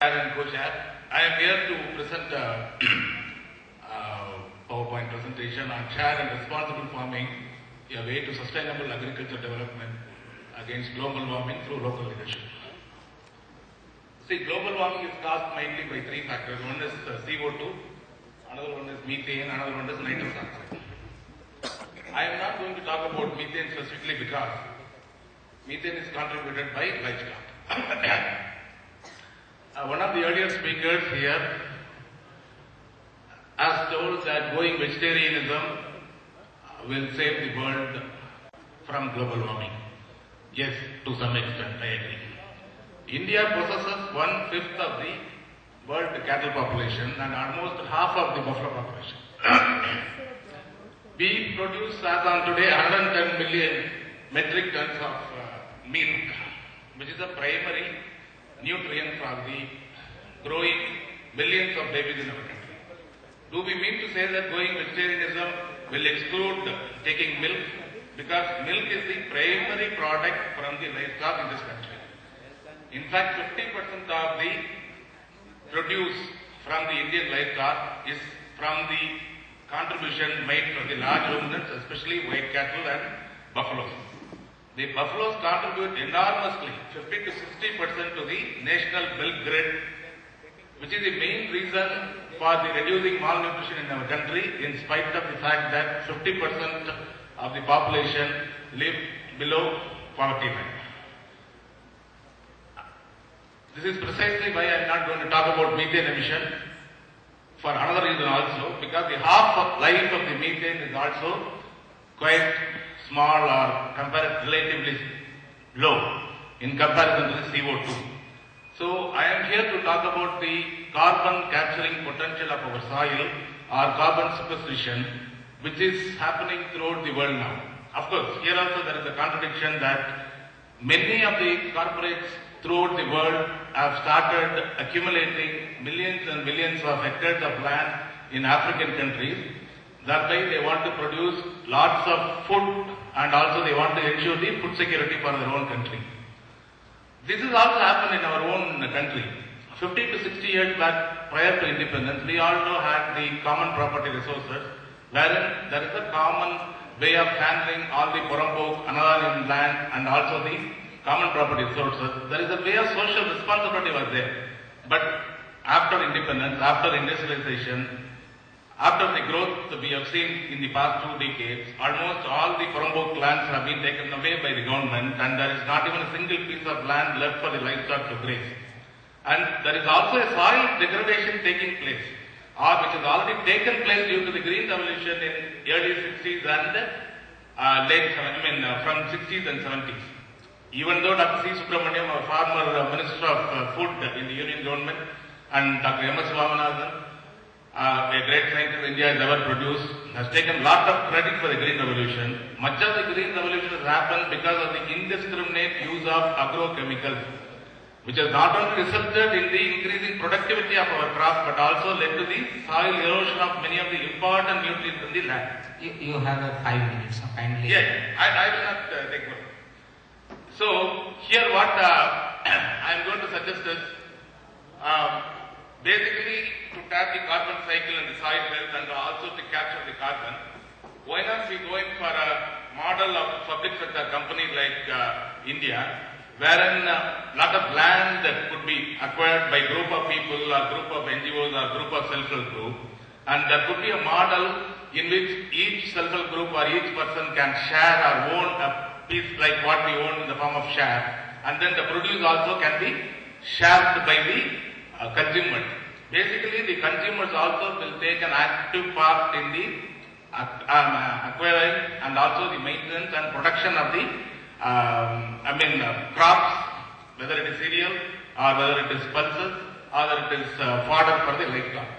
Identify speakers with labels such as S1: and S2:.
S1: And co-chair, I am here to present a PowerPoint presentation on shared and responsible farming, a way to sustainable agriculture development against global warming through local leadership. See, global warming is caused mainly by three factors. One is CO2, another one is methane, another one is nitrous oxide. I am not going to talk about methane specifically because methane is contributed by livestock. One of the earlier speakers here has told that going vegetarianism will save the world from global warming. Yes, to some extent, I agree. India possesses 1/5 of the world cattle population and almost half of the buffalo population. We produce, as on today, 110 million metric tons of milk, which is a primary nutrient for the growing millions of babies in our country. Do we mean to say that going vegetarianism will exclude taking milk? Because milk is the primary product from the livestock in this country. In fact, 50% of the produce from the Indian livestock is from the contribution made from the large ruminants, especially white cattle and buffaloes. The buffaloes contribute enormously, 50 to 60% to the national milk grid, which is the main reason for the reducing malnutrition in our country, in spite of the fact that 50% of the population live below poverty line. This is precisely why I am not going to talk about methane emission for another reason also, because the half of life of the methane is also quite small or relatively low in comparison to the CO2. So I am here to talk about the carbon capturing potential of our soil or carbon sequestration, which is happening throughout the world now. Of course, here also there is a contradiction that many of the corporates throughout the world have started accumulating millions and millions of hectares of land in African countries. Thereby they want to produce lots of food and also they want to ensure the food security for their own country. This has also happened in our own country. 50 to 60 years back, prior to independence, we also had the common property resources, wherein there is a common way of handling all the Purambok, Anadalim land and also the common property resources. There is a way of social responsibility was there. But after independence, after industrialization, after the growth we have seen in the past 2 decades, almost all the Purambok lands have been taken away by the government and there is not even a single piece of land left for the livestock to graze. And there is also a soil degradation taking place, which has already taken place due to the green revolution in early 60s and from 60s and 70s. Even though Dr. C. Subramaniam, our former Minister of Food in the Union government, and Dr. M. S. Swaminathan, a great scientist India has ever produced, has taken a lot of credit for the Green Revolution. Much of the Green Revolution has happened because of the indiscriminate use of agrochemicals, which has not only resulted in the increasing productivity of our crops, but also led to the soil erosion of many of the important nutrients in the land.
S2: You have 5 minutes, kindly.
S1: Yeah, I will not take more. So, here what I am going to suggest is, basically to tap the carbon cycle and the soil health and also to capture the carbon, why not we going for a model of public sector company like India, wherein a lot of land that could be acquired by group of people or group of NGOs or group of self-help group, and there could be a model in which each self-help group or each person can share or own a piece like what we own in the form of share, and then the produce also can be shared by the consumers. Basically, the consumers also will take an active part in the acquiring and also the maintenance and production of the crops, whether it is cereal or whether it is pulses or whether it is fodder for the livestock.